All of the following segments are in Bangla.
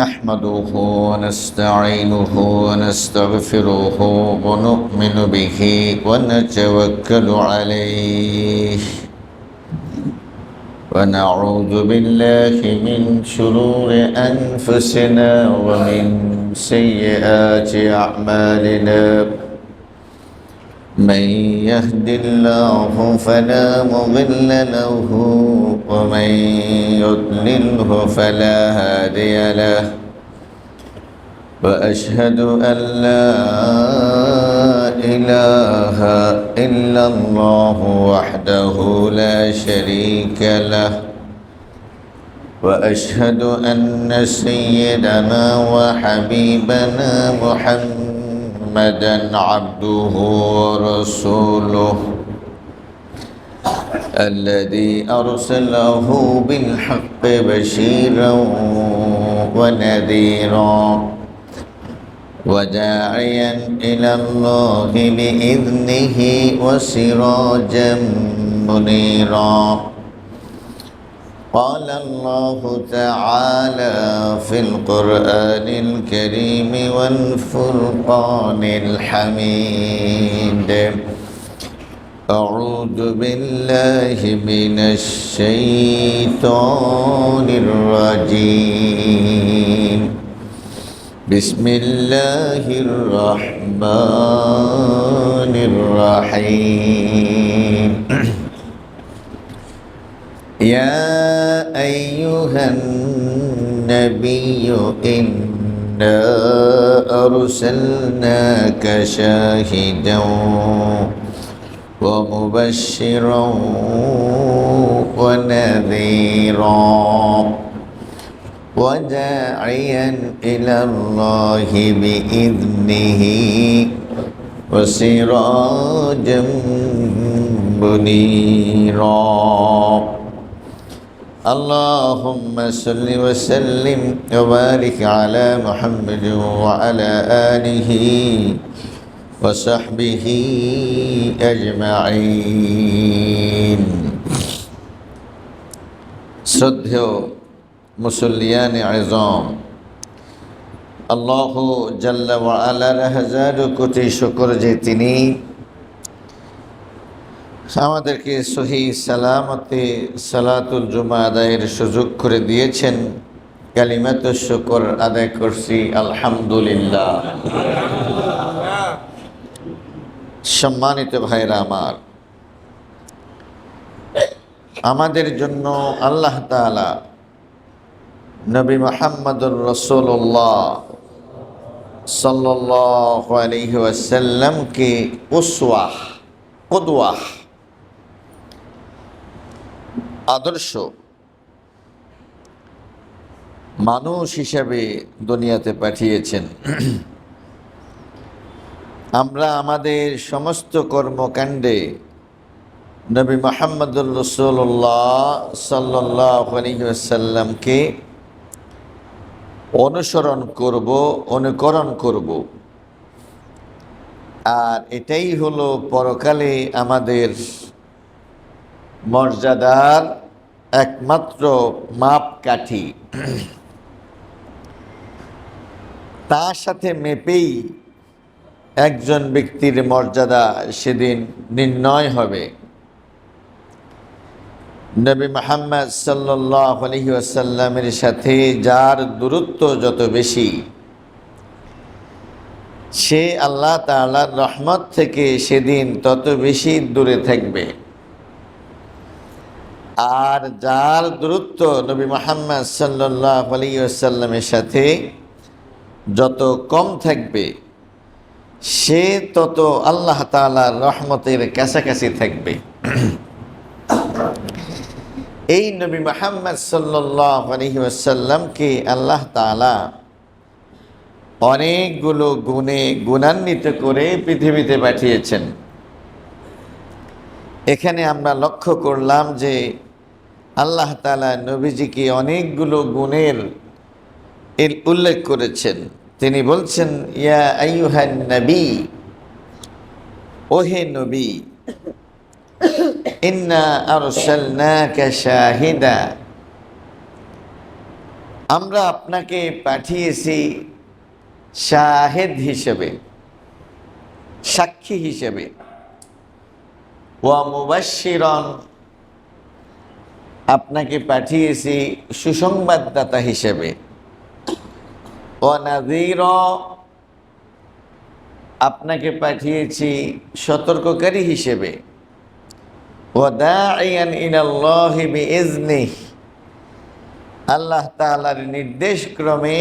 نحمده ونستعينه ونستغفره ونؤمن به ونتوكل عليه ونعوذ بالله من شرور أنفسنا ومن سيئات أعمالنا من يهد الله فلا مضل له ومن يضلله فلا هادي له وأشهد أن لا إله إلا الله وحده لا شريك له وأشهد أن سيدنا وحبيبنا محمدا عبده ورسوله الذي أرسله بالحق بشيرا ونذيرا وداعيا إلى الله بإذنه وسراجا منيرا قال الله تعالى في القرآن الكريم والفرقان الحميد أعوذ بالله من الشيطان الرجيم بسم الله الرحمن الرحيم يا أيها النبي إنا أرسلناك شاهدا ومبشرا ونذيرا وداعيا إلى الله بإذنه وسراجا منيرا اللهم صل وسلم وبارك على محمد وعلى آله وصحبه أجمعين শ্রদ্ধেয় মুসল্লিয়ান আযম, আল্লাহু জাল্লা ওয়া আলার হাজার কোটি শুকর যে তিনি আমাদেরকে সহি সালামতে সালাতুল জুমা আদায়ের সুযোগ করে দিয়েছেন। কালিমাতুশ শুকর আদায় করছি আলহামদুলিল্লাহ। সম্মানিত ভাইরা আমার, আমাদের জন্য আল্লাহ তাআলা নবী মুহাম্মদুর রাসূলুল্লাহ সাল্লাল্লাহু আলাইহি ওয়াসাল্লামকে উসওয়াহ, কুদওয়াহ, আদর্শ মানুষ হিসেবে দুনিয়াতে পাঠিয়েছেন। আমরা আমাদের সমস্ত কর্মকাণ্ডে নবী মুহাম্মদুর রাসূলুল্লাহ সাল্লাল্লাহু আলাইহি ওয়াসাল্লামকে অনুসরণ করব, অনুকরণ করব। আর এটাই হলো পরকালে আমাদের মর্যাদার একমাত্র মাপকাঠি। তার সাথে মেপেই একজন ব্যক্তির মর্যাদা সেদিন নির্ণয় হবে। নবী মুহাম্মদ সাল্লাল্লাহু আলাইহি ওয়াসাল্লামের সাথে যার দূরত্ব যত বেশি, সে আল্লাহ তাআলার রহমত থেকে সেদিন তত বেশি দূরে থাকবে। আর যার দূরত্ব নবী মুহাম্মদ সাল্লাল্লাহু আলাইহি ওয়াসাল্লামের সাথে যত কম থাকবে, সে তত আল্লাহ তাআলার রহমতের কাছাকাছি থাকবে। এই নবী মুহাম্মদ সাল্লাল্লাহু আলাইহি ওয়াসাল্লামকে আল্লাহ তাআলা অনেকগুলো গুণে গুণান্বিত করে পৃথিবীতে পাঠিয়েছেন। এখানে আমরা লক্ষ্য করলাম যে আল্লাহ তাআলা নবীজিকে অনেকগুলো গুণের উল্লেখ করেছেন। তিনি বলছেন, ইয়া আইয়ুহান নবী, ওহে নবী, ইন্না আরসালনাকা শাহিদা, আমরা আপনাকে পাঠিয়েছি শাহেদ হিসেবে, সাক্ষী হিসেবে, ওয়া মুবাশশিরান, আপনাকে পাঠিয়েছি সুসংবাদদাতা হিসেবে, ওয়া নাযীরা, আপনাকে পাঠিয়েছি সতর্ককারী হিসেবে, ওয়া দাঈয়ান ইলাল্লাহি বিইজনিহি, আল্লাহ তাআলার নির্দেশ ক্রমে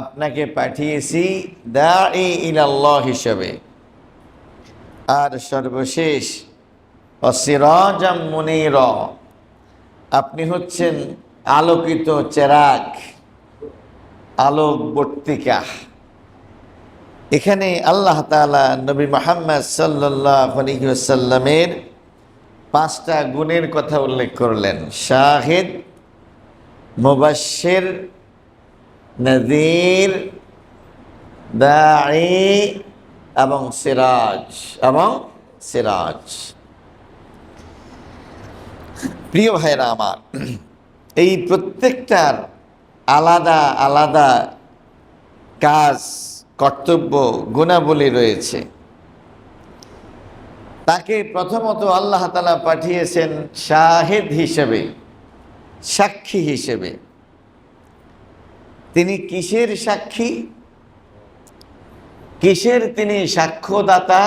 আপনাকে পাঠিয়েছি দাঈ ইলাল্লাহ হিসেবে, আর সর্বশেষ ওয়াসিরাজাম মুনীরা, আপনি হচ্ছেন আলোকিত চেরাগ, আলোকবর্তিকা। এখানে আল্লাহ তাআলা নবী মুহাম্মদ সাল্লাল্লাহু আলাইহি ওয়াসাল্লামের 5টা গুণের কথা উল্লেখ করলেন: শাহিদ, মুবাশশির, নাযীর, দাঈ এবং সিরাজ। প্রিয় ভাইরা আমার, এই প্রত্যেকটার আলাদা আলাদা কাজ, কর্তব্য, গুণাবলী রয়েছে। তাকে প্রথমত আল্লাহ তাআলা পাঠিয়েছেন শাহিদ হিসেবে, সাক্ষী হিসেবে। তিনি কিসের সাক্ষী, কিসের তিনি সাক্ষ্যদাতা?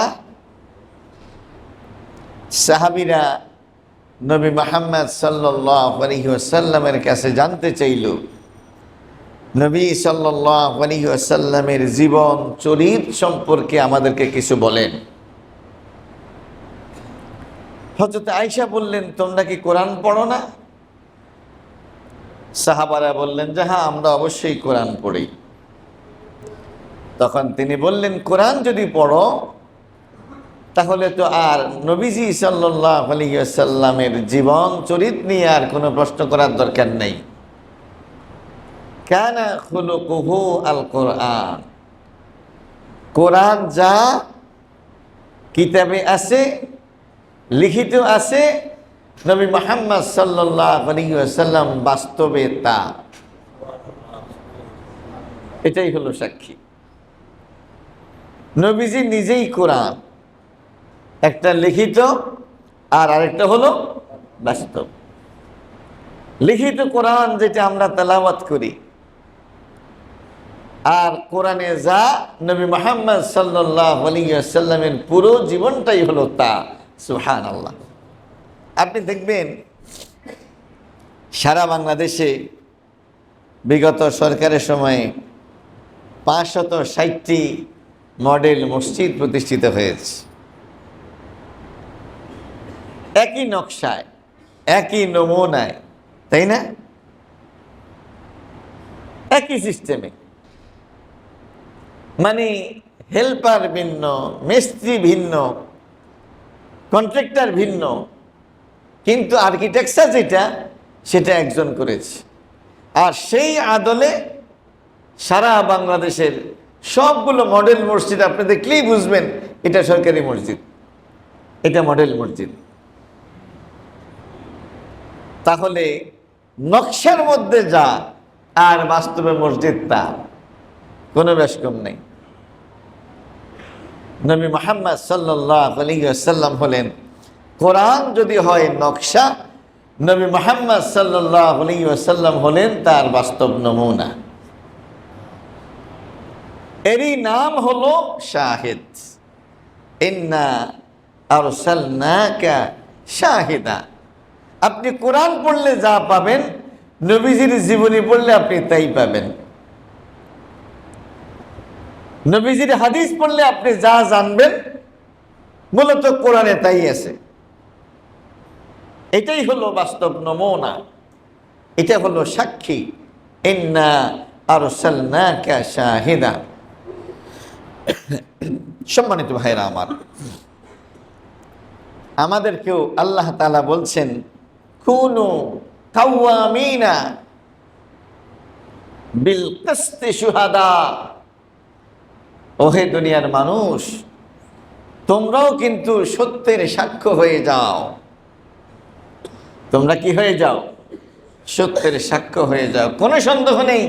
সাহাবীরা নবী মুহাম্মদ সাল্লাল্লাহু আলাইহি ওয়াসাল্লামের কাছে জানতে চাইল, নবী সাল্লাল্লাহু আলাইহি ওয়াসাল্লামের জীবন চরিত সম্পর্কে আমাদেরকে কিছু বলেন। হযরত আয়েশা বললেন, তোমরা কি কোরআন পড়ো না? সাহাবারা বললেন যে হ্যাঁ, আমরা অবশ্যই কোরআন পড়ি। তখন তিনি বললেন, কোরআন যদি পড়ো তাহলে তো আর নবীজি সাল্লাল্লাহু আলাইহি ওয়াসাল্লামের জীবন চরিত নিয়ে আর কোনো প্রশ্ন করার দরকার নেই। কানা খুলুকুহু আল কোরআন, কোরআন যা কিতাবে আছে, লিখিত আছে, নবী মুহাম্মদ সাল্লাল্লাহু আলাইহি ওয়াসাল্লাম বাস্তবে তা। এটাই হলো সাক্ষী। নবীজি নিজেই কোরআন, একটা লিখিত আর আরেকটা হলো বাস্তব। লিখিত কোরআন যেটা আমরা তেলাওয়াত করি, আর কোরআনে যা নবী মুহাম্মদ সাল্লাল্লাহু আলাইহি ওয়াসাল্লামের পুরো জীবনটাই হলো তা। সুবহানাল্লাহ। আপনি দেখবেন সারা বাংলাদেশে বিগত সরকারের সময়ে 560টি মডেল মসজিদ প্রতিষ্ঠিত হয়েছে, একই নকশায়, একই নমুনায়, তাই না? একই সিস্টেমে, মানে হেল্পার ভিন্ন, মিস্ত্রি ভিন্ন, কন্ট্রাক্টর ভিন্ন, কিন্তু আর্কিটেকচার যেটা সেটা একজন করেছে। আর সেই আদলে সারা বাংলাদেশের সবগুলো মডেল মসজিদ আপনি দেখলেই বুঝবেন এটা সরকারি মসজিদ, এটা মডেল মসজিদ। তাহলে নকশার মধ্যে যা আর বাস্তবে মসজিদ তা, কোনো ব্যস্কম নেই। নবী মুহাম্মদ সাল্লাল্লাহু আলাইহি ওয়াসাল্লাম হলেন, কোরআন যদি হয় নকশা, নবী মুহাম্মদ সাল্লাল্লাহু আলাইহি ওয়াসাল্লাম হলেন তার বাস্তব নমুনা। এরই নাম হলো শাহিদ। ইন্না আরসালনাকা শাহিদা। আপনি কোরআন পড়লে যা পাবেন, নবীজির জীবনী পড়লে আপনি তাই পাবেন। নবীজির হাদিস পড়লে আপনি যা জানবেন মূলত কোরআনে তাই আছে। এটাই হলো বাস্তব নমুনা, এটা হলো সাক্ষী। ইন্না আরসালনাকা শাহিদা। সম্মানিত ভাইরা আমার, আমাদেরকেও আল্লাহ তাআলা বলছেন, কুনু কাওয়ামিনা বিল কিসতি শুহাদা। ওহে দুনিয়ার মানুষ, তোমরাও কিন্তু সত্যের সাক্ষ্য হয়ে যাও। তোমরা কি হয়ে যাও? সত্যের সাক্ষ্য হয়ে যাও। কোনো সন্দেহ নেই,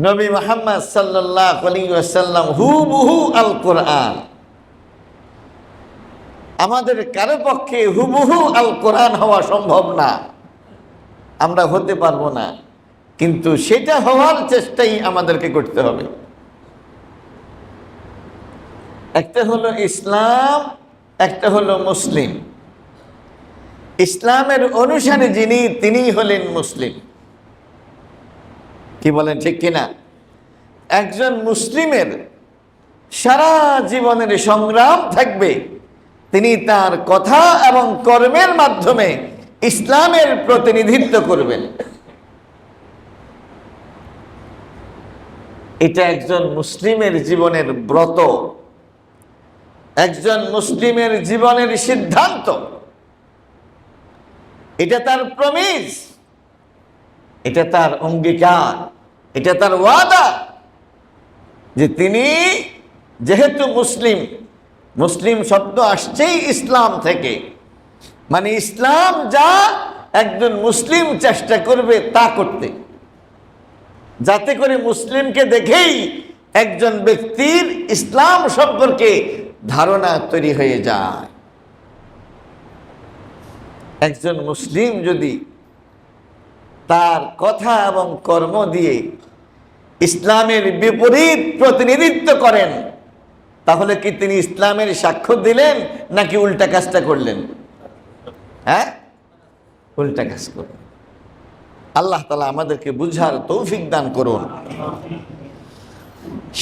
নবী মুহাম্মদ সাল্লাল্লাহু আলাইহি ওয়াসাল্লাম হুবহু আল কোরআন। আমাদের কারো পক্ষে হুবহু আল কোরআন হওয়া সম্ভব না, আমরা হতে পারবো না, কিন্তু সেটা হওয়ার চেষ্টাই আমাদেরকে করতে হবে। একটা হলো ইসলাম, একটা হলো মুসলিম। ইসলামের অনুসারে যিনি, তিনি হলেন মুসলিম। কি বলেন, ঠিক কিনা? একজন মুসলিমের সারা জীবনের সংগ্রাম থাকবে, তিনি তার কথা এবং কর্মের মাধ্যমে ইসলামের প্রতিনিধিত্ব করবেন। এটা একজন মুসলিমের জীবনের ব্রত, একজন মুসলিমের জীবনের সিদ্ধান্ত, এটা তার প্রমিস, এটা তার অঙ্গীকার, এটা তার ওয়াদা যে তিনি যেহেতু মুসলিম, মুসলিম শব্দ আসছেই ইসলাম থেকে, মানে ইসলাম যা একজন মুসলিম চেষ্টা করবে তা করতে, যাতে করে মুসলিমকে দেখেই একজন ব্যক্তির ইসলাম সম্পর্কে ধারণা তৈরি হয়ে যায়। একজন মুসলিম যদি তার কথা এবং কর্ম দিয়ে ইসলামের বিপরীত প্রতিনিধিত্ব করেন, তাহলে কি তিনি ইসলামের সাক্ষ্য দিলেন নাকি উল্টা কাজটা করলেন? হ্যাঁ, উল্টা কাজ করলেন। আল্লাহ তাআলা আমাদেরকে বুঝার তৌফিক দান করুন।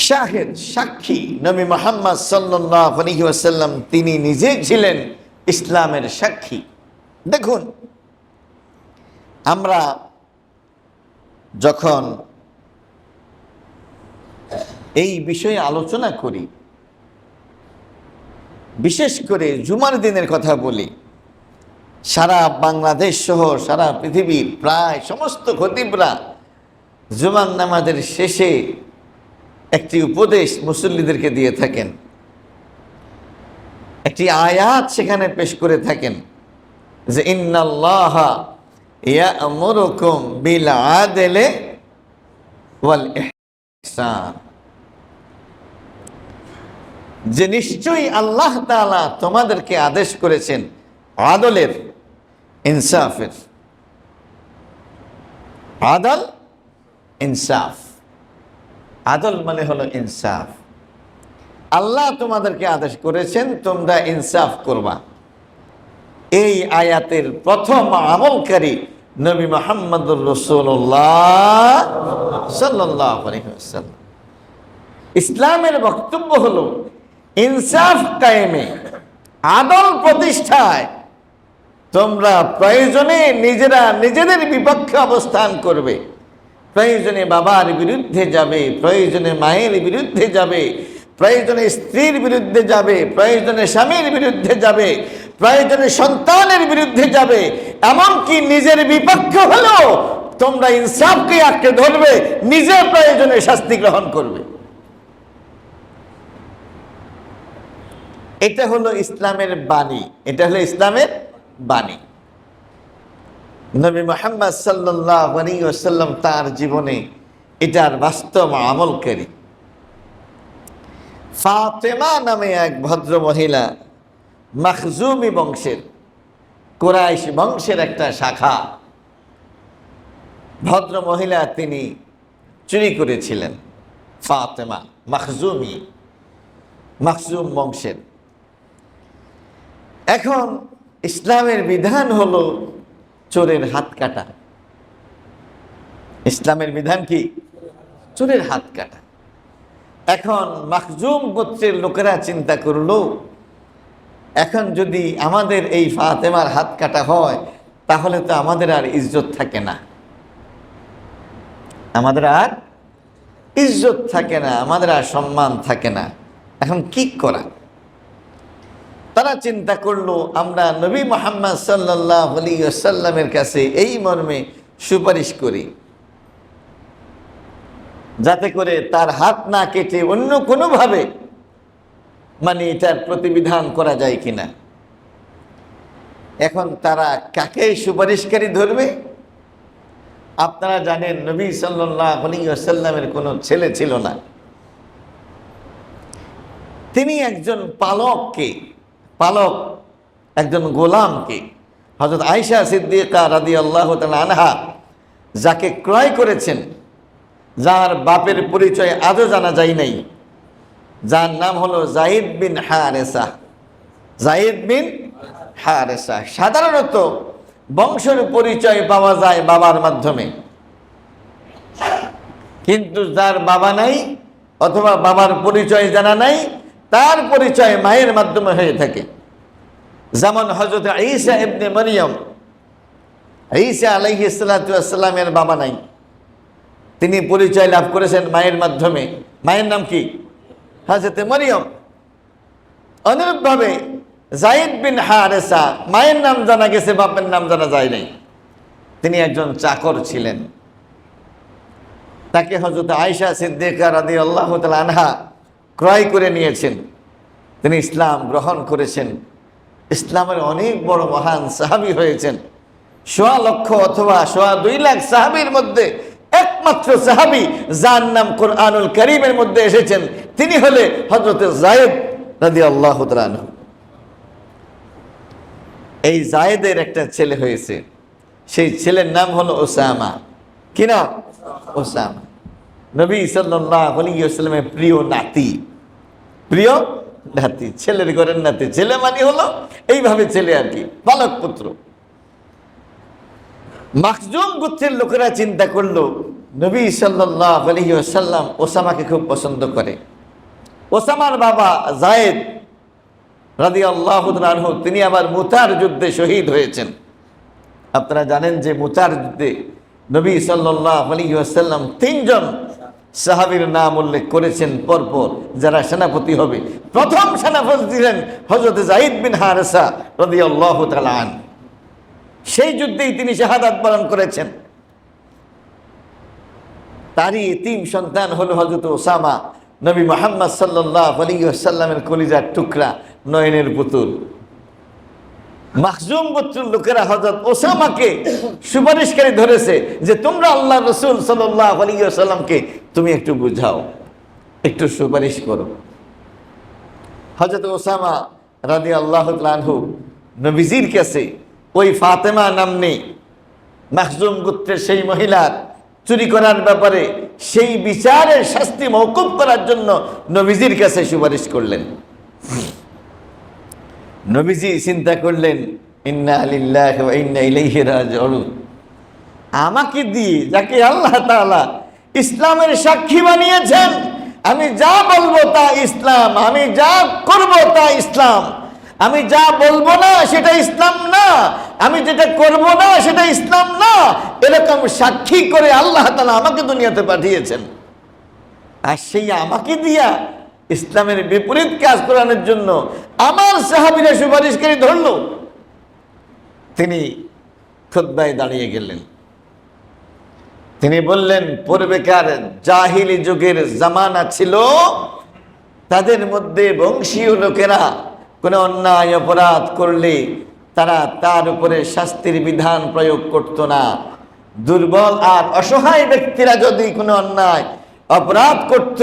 শাহেদ, সাক্ষী নবী মুহাম্মদ সাল্লাল্লাহু আলাইহি ওয়াসাল্লাম, তিনি নিজে ছিলেন ইসলামের সাক্ষী। দেখুন, আমরা যখন এই বিষয়ে আলোচনা করি, বিশেষ করে জুমার দিনের কথা বলি, সারা বাংলাদেশ সহ সারা পৃথিবীর প্রায় সমস্ত খতিবরা জুমার নামাজের শেষে একটি উপদেশ মুসল্লিদেরকে দিয়ে থাকেন, একটি আয়াত সেখানে পেশ করে থাকেন যে ইন্নাল্লাহা ইয়া'মুরুকুম বিল আদলি ওয়াল ইহসান, যে নিশ্চয়ই আল্লাহ তাআলা তোমাদেরকে আদেশ করেছেন আদলের, ইনসাফের। আদল, ইনসাফ। আদল মানে হলো ইনসাফ। আল্লাহ তোমাদেরকে আদেশ করেছেন তোমরা ইনসাফ করবা। এই আয়াতের প্রথম আমলকারী নবী মুহাম্মদুর রাসূলুল্লাহ সাল্লাল্লাহু আলাইহি ওয়াসাল্লাম। ইসলামের বক্তব্য হলো ইনসাফ কায়েমে, আদল প্রতিষ্ঠায় তোমরা প্রয়োজনে নিজেরা নিজেদের বিপক্ষে অবস্থান করবে। প্রয়োজনে বাবার বিরুদ্ধে যাবে, প্রয়োজনে মায়ের বিরুদ্ধে যাবে, প্রয়োজনে স্ত্রীর বিরুদ্ধে যাবে, প্রয়োজনে স্বামীর বিরুদ্ধে যাবে, প্রয়োজনে সন্তানের বিরুদ্ধে যাবে, এমনকি নিজের বিপক্ষে হলেও তোমরা ইনসাফকে আঁকড়ে ধরবে, নিজে প্রয়োজনে শাস্তি গ্রহণ করবে। এটা হলো ইসলামের বাণী, এটা হলো ইসলামের বাণী। নবী মুহাম্মদ সাল্লাল্লাহু আলাইহি ওয়াসাল্লাম তার জীবনে এটার বাস্তব আমলকারী। ফাতেমা নামে এক ভদ্র মহিলা, মাখজুমি বংশের, কুরাইশ বংশের একটা শাখা ভদ্র মহিলা, তিনি চুরি করেছিলেন। ফাতেমা মাখজুমি, মাখজুম বংশের। এখন ইসলামের বিধান হলো চোরের হাত কাটা। ইসলামের বিধান কি? চোরের হাত কাটা। এখন মাখজুম গোত্রের লোকেরা চিন্তা করলো, এখন যদি আমাদের এই ফাতেমার হাত কাটা হয় তাহলে তো আমাদের আর ইজ্জত থাকে না, আমাদের আর ইজ্জত থাকে না, আমাদের আর সম্মান থাকে না। এখন কি করা? তারা চিন্তা করলো, আমরা নবী মুহাম্মদ সাল্লাল্লাহু আলাইহি ওয়াসাল্লামের কাছে এই মর্মে সুপারিশ করি, যাতে করে তার হাত না কেটে অন্য কোনোভাবে মানে এটার প্রতিবিধান করা যায় কিনা। এখন তারা কাকে সুপারিশকারী ধরবে? আপনারা জানেন নবী সাল্লাল্লাহু আলাইহি ওয়াসাল্লামের কোনো ছেলে ছিল না। তিনি একজন পালক একজন গোলামকে, হযরত আয়েশা সিদ্দিকা রাদিয়াল্লাহু তাআলা আনহা যাকে ক্রয় করেছেন, যার বাপের পরিচয় আজও জানা যায় নাই, যার নাম হলো যায়েদ বিন হারেসা। যায়েদ বিন হারেসা। সাধারণত বংশের পরিচয় পাওয়া যায় বাবার মাধ্যমে, কিন্তু যার বাবা নাই অথবা বাবার পরিচয় জানা নাই, তার পরিচয় মায়ের মাধ্যমে হয়ে থাকে। যেমন হযরত ঈসা ইবনে মারইয়াম, ঈসা আলাইহিস সালাতু ওয়াস সালামের বাবা নাই, তিনি পরিচয় লাভ করেছেন মায়ের মাধ্যমে। মায়ের নাম কি? হযরত মারইয়াম। অনুরূপভাবে যায়েদ বিন হারেসা, মায়ের নাম জানা গেছে, বাপের নাম জানা যায় নাই। তিনি একজন চাকর ছিলেন। তাকে হযরত আয়েশা সিদ্দিকা রাদিয়াল্লাহু তাআলা আনহা ক্রয় করে নিয়েছেন। তিনি ইসলাম গ্রহণ করেছেন, ইসলামের অনেক বড় মহান সাহাবী হয়েছেন। ১.৫ লক্ষ অথবা ২.৫ লাখ সাহাবীর মধ্যে একমাত্র সাহাবী যার নাম কোরআনুল কারীমের মধ্যে এসেছেন, তিনি হলে হযরত যায়েদ রাদিয়াল্লাহু তাআলা আনহু। এই যায়েদের একটা ছেলে হয়েছে, সেই ছেলের নাম হলো ওসামা। কি নাম? ওসামা। নবী সাল্লাল্লাহু আলাইহি ওয়াসাল্লামের প্রিয় নাতি, ছেলের ঘরের নাতি। ছেলে মানে হলো এইভাবে ছেলে আর কি, বালক পুত্র। মাখজুম গোত্রের লোকেরা চিন্তা করলো নবী সাল্লাল্লাহু আলাইহি ওয়াসাল্লাম ওসামাকে খুব পছন্দ করে। ওসামার বাবা যায়েদ রাদিয়াল্লাহু তাআলা আনহু তিনি আবার মুতার যুদ্ধে শহীদ হয়েছেন। আপনারা জানেন যে মুতার যুদ্ধে নবী সাল্লাল্লাহু আলাইহি ওয়াসাল্লাম ৩ জন সাহাবীর নাম উল্লেখ করেছেন পরপর, যারা সেনাপতি হবে। প্রথম সেনাপতি ছিলেন হযরত যায়েদ বিন হারেসা রাদিয়াল্লাহু তাআলা আনহু। সেই যুদ্ধেই তিনি শাহাদাত বরণ করেছেন। তারই এতিম সন্তান হলো হযরত ওসামা, নবী মুহাম্মদ সাল্লাল্লাহু আলাইহি ওয়াসাল্লামের কলিজার টুকরা, নয়নের পুতুল। মাখজুম গোত্রের লোকেরা হযরত ওসামাকে সুপারিশকারী ধরেছে যে তোমরা আল্লাহর রাসূল সাল্লাল্লাহু আলাইহি ওয়াসাল্লামকে তুমি একটু বুঝাও, একটু সুপারিশ করো। হযরত ওসামা রাদিয়াল্লাহু তাআলা আনহু নবীজির কাছে ওই ফাতেমা নাম্নী মাখজুম গোত্রের সেই মহিলার চুরি করার ব্যাপারে সেই বিচারের শাস্তি মওকুফ করার জন্য নবীজির কাছে সুপারিশ করলেন। নবীজি চিন্তা করলেন, ইন্না লিল্লাহি ওয়া ইন্না ইলাইহি রাজিউন, আমাকে দিয়ে যাকে আল্লাহ তাআলা ইসলামের সাক্ষী বানিয়েছেন, আমি যা বলবো তা ইসলাম, আমি যা করব তা ইসলাম, আমি যা বলবো না সেটা ইসলাম না, আমি যেটা করব না সেটা ইসলাম না, এরকম সাক্ষী করে আল্লাহ তাআলা আমাকে দুনিয়াতে পাঠিয়েছেন। আর সেই আমাকে দিয়া ইসলামের বিপরীত কাজ করানোর জন্য আমার সাহাবীরা সুপারিশকারী ধরল। তিনি খুতবায় দাঁড়িয়ে গেলেন। তিনি বললেন, পূর্বেকার জাহিলি যুগের জামানা ছিল, তাদের মধ্যে বংশীয় লোকেরা কোনো অন্যায় অপরাধ করলে তারা তার উপরে শাস্তির বিধান প্রয়োগ করত না। দুর্বল আর অসহায় ব্যক্তিরা যদি কোনো অন্যায় অপরাধ করত,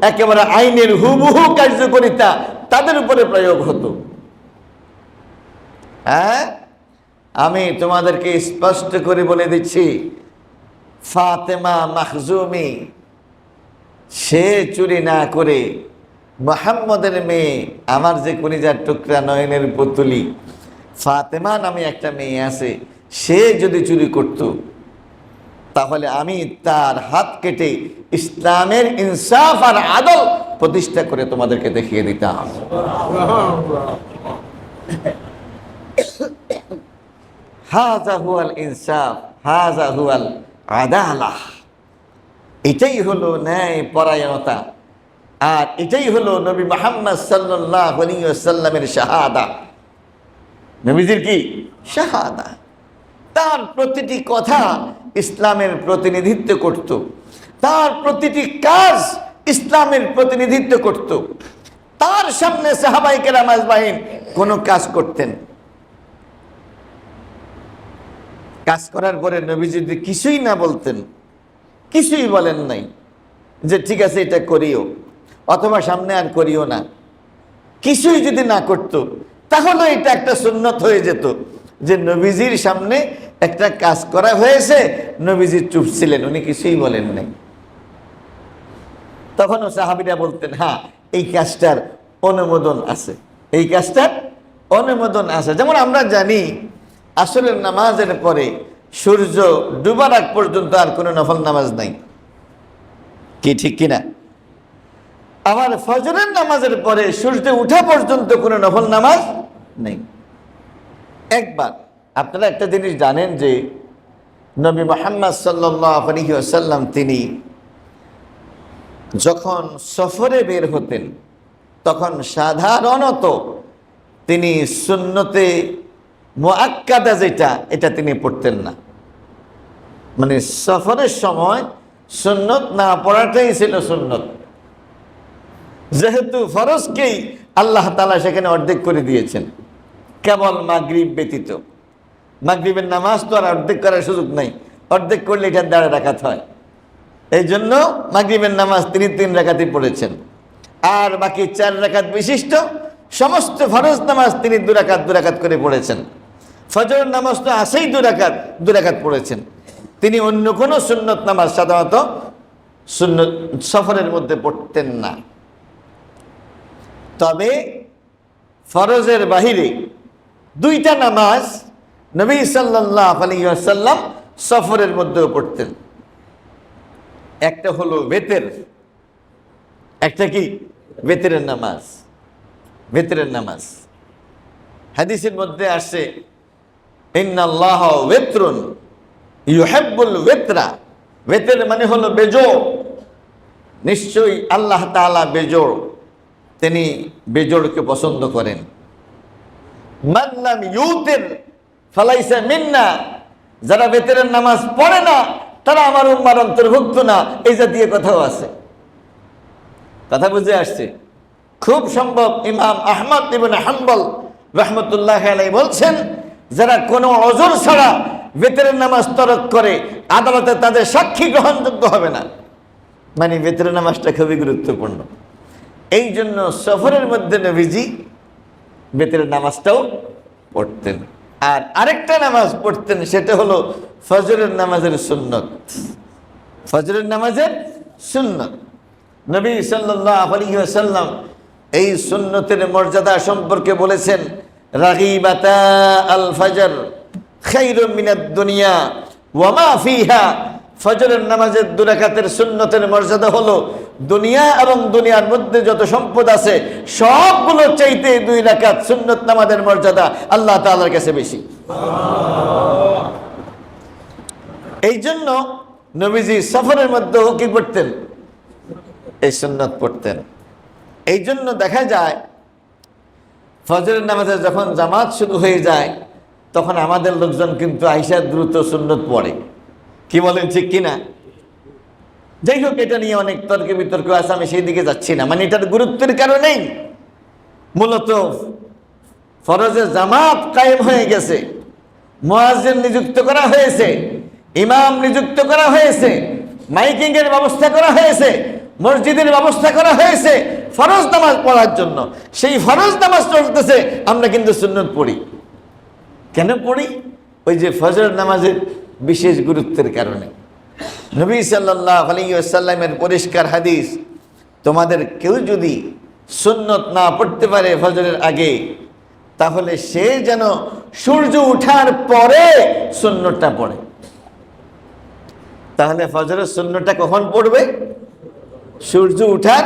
একেবারে আইনের হুবহু কার্যকারিতা তাদের উপরে প্রয়োগ হতো। হ্যাঁ, আমি তোমাদেরকে স্পষ্ট করে বলে দিচ্ছি, ফাতেমা মাখজুমি সে চুরি না করে মুহাম্মদের মেয়ে, আমার যে কলিজার টুকরা নয়নের পুতুলি ফাতেমা নামে একটা মেয়ে আছে, সে যদি চুরি করত তাহলে আমি তার হাত কেটে ইসলামের ইনসাফ আর আদল প্রতিষ্ঠা করে তোমাদেরকে দেখিয়ে দিতাম। হাযা হুয়াল ইনসাফ, হাযা হুয়াল আদালাহ। এটাই হলো ন্যায় পরায়ণতা, আর এটাই হলো নবী মুহাম্মদ সাল্লাল্লাহু আলাইহি ওয়াসাল্লামের শাহাদা। নবীজির কি শাহাদা? তার প্রতিটি কথা ইসলামের প্রতিনিধিত্ব করত, তার প্রতিটি কাজ ইসলামের প্রতিনিধিত্ব করত, তার সামনে সাহাবায়ে কেরাম আজমাইন কোনো কাজ করতেন, কাজ করার পরে নবী যদি কিছুই না বলতেন, কিছুই বলেন নাই যে ঠিক আছে এটা করিও অথবা সামনে আর করিও না, কিছুই যদি না করতো, তাহলে এটা একটা সুন্নত হয়ে যেত যে নবীজির সামনে একটা কাজ করা হয়েছে, নবীজি চুপ ছিলেন, উনি কিছুই বলেন নাই। তখনও সাহাবীরা বলতেন হ্যাঁ এই কাজটার অনুমোদন আছে, এই কাজটার অনুমোদন আছে। যেমন আমরা জানি আসলে নামাজের পরে সূর্য ডুবার আগ পর্যন্ত আর কোনো নফল নামাজ নাই, কি ঠিক কিনা? আবার ফজরের নামাজের পরে সূর্য উঠা পর্যন্ত কোনো নফল নামাজ নেই। একবার আপনারা একটা জিনিস জানেন যে নবী মুহাম্মদ সাল্লাল্লাহু আলাইহি ওয়াসাল্লাম তিনি যখন সফরে বের হতেন তখন সাধারণত তিনি সুন্নতে মুআক্কাদা যেটা এটা তিনি পড়তেন না, মানে সফরের সময় সুন্নত না পড়াটাই ছিল সুন্নত, যেহেতু ফরজকেই আল্লাহ তাআলা সেখানে অর্ধেক করে দিয়েছেন, কেবল মাগরিব ব্যতীত। মাগরিবের নামাজ তো আর অর্ধেক করার সুযোগ নাই, অর্ধেক করলে এটা ১.৫ রাকাত হয়, এই জন্য মাগরিবের নামাজ তিনি ৩ রাকাতই পড়েছেন। আর বাকি ৪ রাকাত বিশিষ্ট সমস্ত ফরজ নামাজ তিনি ২ রাকাত ২ রাকাত করে পড়েছেন। ফজরের নামাজ তো আসেই ২ রাকাত ২ রাকাত পড়েছেন। তিনি অন্য কোনো সুন্নত নামাজ সাধারণত সুন্নত সফরের মধ্যে পড়তেন না। তবে ফরজের বাহিরে ২টা নামাজ নবী সাল্লাল্লাহু আলাইহি ওয়াসাল্লাম সফরের মধ্যেও পড়তেন। একটা হলো বেতের, একটা কি বেতেরের নামাজ। বেতেরের নামাজ হাদিসের মধ্যে আসে ইন্নাল্লাহা ওয়াতরুন ইউহিব্বুল ওয়াতরা, বেতের মানে হলো বেজোড়, নিশ্চয়ই আল্লাহ তাআলা বেজোড়, তিনি বেজোড়কে পছন্দ করেন। মান লাম ইউতির ফালাইসা মিন্না, যারা বেতেরের নামাজ পড়ে না তারা আমার উম্মার অন্তর্ভুক্ত না, এই জাতীয় কথাও আছে। কথা বুঝে আসছে? খুব সম্ভব ইমাম আহমদ ইবনে হাম্বল রাহমাতুল্লাহি আলাইহি বলছেন যারা কোনো ওযর ছাড়া বেতেরের নামাজ তরক করে আদালতে তাদের সাক্ষী গ্রহণযোগ্য হবে না। মানে বেতেরের নামাজটা খুবই গুরুত্বপূর্ণ, এই জন্য সফরের মধ্যে নবীজি বেতেরের নামাজটাও পড়তেন। আর আরেকটা নামাজ পড়তেন, সেটা হলো ফজরের নামাজের সুন্নত। ফজরের নামাজের সুন্নত নবী সাল্লাল্লাহু আলাইহি ওয়াসাল্লাম এই সুন্নতের মর্যাদা সম্পর্কে বলেছেন রাগিবাতা আল ফজর খায়রুম মিনাদ দুনিয়া ওয়া মা ফিহা। ফজরের নামাজের 2 রাকাতের সুন্নতের মর্যাদা হলো দুনিয়া এবং দুনিয়ার মধ্যে যত সম্পদ আছে সবগুলো চাইতে 2 রাকাত সুন্নত নামাজের মর্যাদা আল্লাহ তাআলার কাছে বেশি। এই জন্য নবীজি সফরের মধ্যেও কি করতেন? এই সুন্নত পড়তেন। এই জন্য দেখা যায় ফজরের নামাজে যখন জামাত শুরু হয়ে যায় তখন আমাদের লোকজন কিন্তু আইসা দ্রুত সুন্নত পড়ে, কি বলেন ঠিক কিনা? যাই হোক, এটা নিয়ে অনেক তর্ক বিতর্ক আছে, আমি সেই দিকে যাচ্ছি না। মানে এটার গুরুত্বের কারণেই মূলত ফরজে জামাত কায়েম হয়ে গেছে, মুয়াজ্জিন নিযুক্ত করা হয়েছে, ইমাম নিযুক্ত করা হয়েছে, মাইকিং এর ব্যবস্থা করা হয়েছে, মসজিদের ব্যবস্থা করা হয়েছে ফরজ নামাজ পড়ার জন্য। সেই ফরজ নামাজ চলতেছে, আমরা কিন্তু সুন্নত পড়ি। কেন পড়ি? ওই যে ফজর নামাজের বিশেষ গুরুত্বের কারণে। নবী সাল্লাল্লাহু আলাইহি ওয়াসাল্লামের পরিষ্কার হাদিস, তোমাদের কেউ যদি সুন্নত না পড়তে পারে ফজরের আগে, তাহলে সে যেন সূর্য ওঠার পরে সুন্নতটা পড়ে। তাহলে ফজরের সুন্নতটা কখন পড়বে? সূর্য ওঠার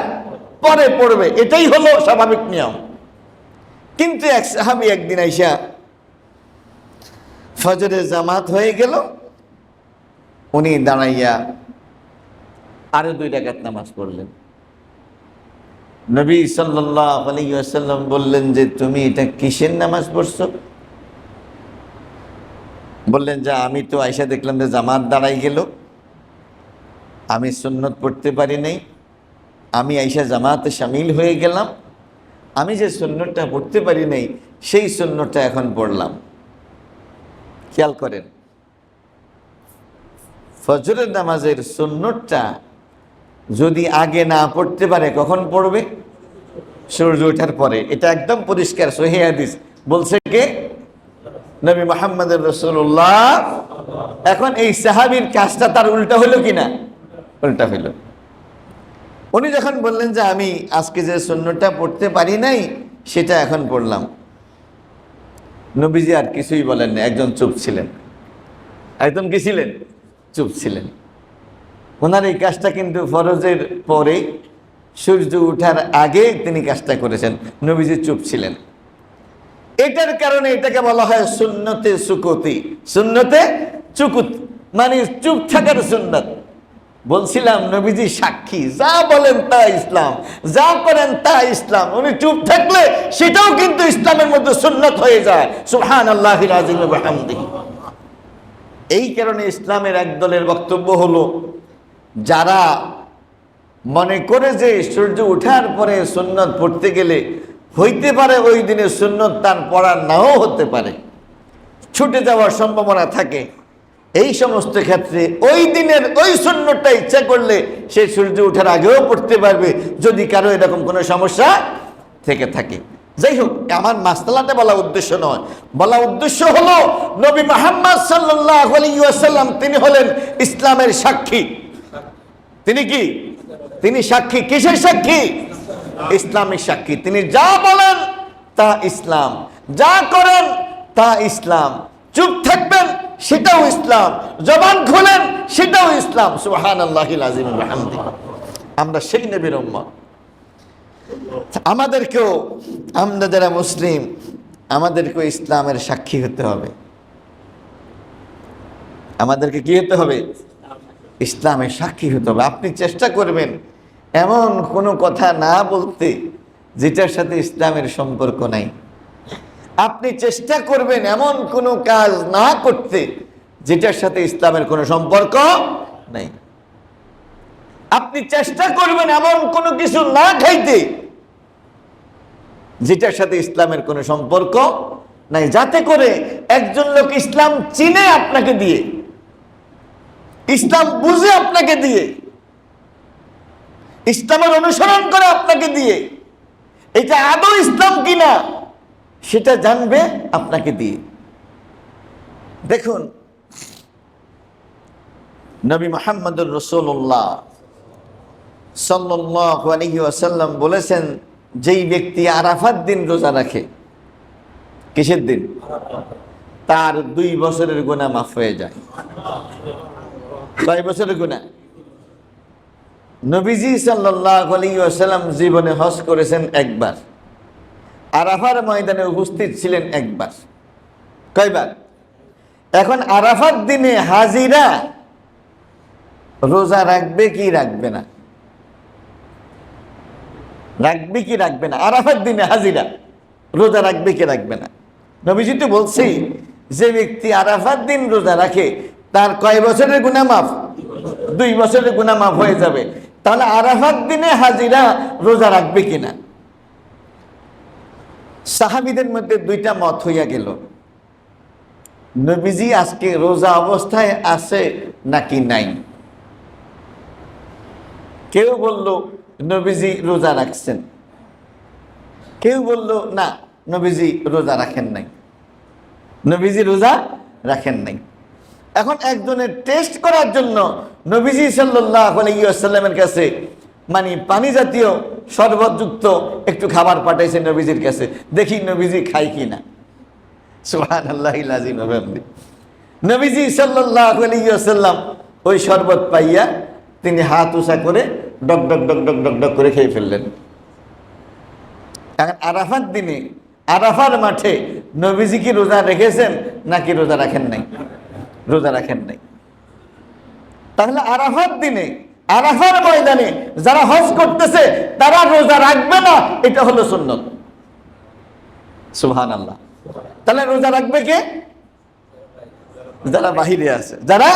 পরে পড়বে, এটাই হলো স্বাভাবিক নিয়ম। কিন্তু এক সাহাবী একদিন আইসা ফজরের জামাত হয়ে গেল, উনি দাঁড়াইয়া আরো 2 রাকাত নামাজ পড়লেন। নবী সাল্লাল্লাহু আলাইহি ওয়াসাল্লাম বললেন যে তুমি এটা কিসের নামাজ পড়ছো? বললেন যে আমি তো আইসা দেখলাম যে জামাত দাঁড়াই গেল, আমি সুন্নত পড়তে পারি নাই, আমি আইসা জামাতে শামিল হয়ে গেলাম, আমি যে সুন্নতটা পড়তে পারি নাই সেই সুন্নতটা এখন পড়লাম। খেয়াল করেন, ফজরের নামাজের সুন্নতটা যদি আগে না পড়তে পারে কখন পড়বে? সূর্য ওঠার পরে। এটা একদম পরিষ্কার সহিহ হাদিস, বলছে কে? নবী মুহাম্মদ রাসূলুল্লাহ। এখন এই সাহাবীর কাজটা তার উল্টা হলো কিনা? উল্টা হলো। উনি যখন বললেন যে আমি আজকে যে সুন্নতটা পড়তে পারি নাই সেটা এখন পড়লাম, নবীজি আর কিছুই বলেন না, একজন চুপ ছিলেন। একদম কি ছিলেন? চুপ ছিলেন। ওনার এই কাজটা কিন্তু ফরজের পরে সূর্য ওঠার আগে তিনি কাজটা করেছেন, নবীজি চুপ ছিলেন। এটার কারণে এটাকে বলা হয় সুন্নতে সুকুতি। সুন্নতে চুকুত মানে চুপ থাকার সুন্নত। বলছিলাম নবীজি সাক্ষী, যা বলেন তা ইসলাম, যা করেন তা ইসলাম। উনি চুপ থাকলে সেটাও কিন্তু ইসলামের মধ্যে সুন্নত হয়ে যায়। সুবহানাল্লাহিল আযীম ওয়া বিহামদিহি। এই কারণে ইসলামের একদলের বক্তব্য হলো, যারা মনে করে যে সূর্য ওঠার পরে সুন্নত পড়তে গেলে হইতে পারে ওই দিনে সুন্নত তার পড়া নাও হতে পারে, ছুটে যাওয়ার সম্ভাবনা থাকে, এই সমস্ত ক্ষেত্রে ওই দিনের ওই সুন্নতটা ইচ্ছা করলে সে সূর্য ওঠার আগেও পড়তে পারবে, যদি কারো এরকম কোনো সমস্যা থেকে থাকে। যাই হোক, আমার মাসলাতে বলা উদ্দেশ্য নয়, বলা উদ্দেশ্য হলো নবী মুহাম্মদ সাল্লাল্লাহু আলাইহি ওয়াসাল্লাম তিনি হলেন ইসলামের সাক্ষী। তিনি কি? তিনি সাক্ষী। কিসের সাক্ষী? ইসলামের সাক্ষী। তিনি যা বলেন তা ইসলাম, যা করেন তা ইসলাম। চুপ থাকবেন সেটাও ইসলাম, জবান খোলেন সেটাও ইসলাম। সুবহানাল্লাহিল আযীম ওয়া বিহামদিহি। আমরা সেই নবীর উম্মত। আমাদেরকেও, আমরা যারা মুসলিম, আমাদেরকেও ইসলামের সাক্ষী হতে হবে। আমাদেরকে কি হতে হবে? ইসলামের সাক্ষী হতে হবে। আপনি চেষ্টা করবেন এমন কোনো কথা না বলতে যেটার সাথে ইসলামের সম্পর্ক নাই। আপনি চেষ্টা করবেন এমন কোনো কাজ না করতে যেটার সাথে ইসলামের কোনো সম্পর্ক নাই। আপনি চেষ্টা করবেন এমন কোনো কিছু না খাইতে যেটার সাথে ইসলামের কোনো সম্পর্ক নাই, যাতে করে একজন লোক ইসলাম চিনে আপনাকে দিয়ে, ইসলাম বুঝে আপনাকে দিয়ে, ইসলামের অনুসরণ করে আপনাকে দিয়ে, এটা আদৌ ইসলাম কিনা সেটা জানবে আপনাকে দিয়ে। দেখুন, নবী মুহাম্মদুর রাসূলুল্লাহ সাল্লাল্লাহু আলাইহি ওয়াসাল্লাম বলেছেন, যেই ব্যক্তি আরাফাত দিন রোজা রাখে, কিসের দিন? তার 2 বছরের গুনাহ মাফ হয়ে যায়। 2 বছরের গুনাহ। নবীজি সাল্লাল্লাহু আলাইহি ওয়াসাল্লাম জীবনে হজ করেছেন একবার, আরাফার ময়দানে উপস্থিত ছিলেন একবার। কয়বার? এখন আরাফাত দিনে হাজিরা রোজা রাখবে কি রাখবে না? রাখবে কি রাখবে না? আরাফাত দিনে হাজিরা রোজা রাখবে কি রাখবে না? নবীজি তো বলছি, যে ব্যক্তি আরাফাত দিন রোজা রাখে তার কয় বছরের গুনাহ মাফ? 2 বছরের গুনাহ মাফ হয়ে যাবে। তাহলে আরাফাত দিনে হাজিরা রোজা রাখবে কিনা? সাহাবীদের মধ্যে 2টা মত হইয়া গেল। নবীজি আজকে রোজা অবস্থায় আছে নাকি নাই। কেউ বলল নবীজি রোজা রাখছেন, কেউ বলল না নবীজি রোজা রাখেন নাই, নবীজি রোজা রাখেন নাই। এখন একজনের টেস্ট করার জন্য নবীজি সাল্লাল্লাহু আলাইহি ওয়াসাল্লামের কাছে মানে পানি জাতীয় শরবতযুক্ত একটু খাবার পাঠাইছে নবীজির কাছে, দেখি নবীজি খায় কি না। সুবহানাল্লাহিল আযীম ওয়া বিহামদিহি। নবীজি সাল্লাল্লাহু আলাইহি ওয়াসাল্লাম ওই শরবত পাইয়া তিনি হাত উঁচা করে ডক ডক ডক ডক ডক ডক করে খেয়ে ফেললেন। এখন আরাফাত দিনে আরাফার মাঠে নবীজি কি রোজা রেখেছেন নাকি রোজা রাখেন নাই? রোজা রাখেন নাই। তাহলে আরাফাত দিনে আরাফার ময়দানে যারা হজ করতেছে তারা রোজা রাখবে না, এটা হলো সুন্নত। সুবহানাল্লাহ। তাহলে রোজা রাখবে কে? যারা বাহিরে আছে, যারা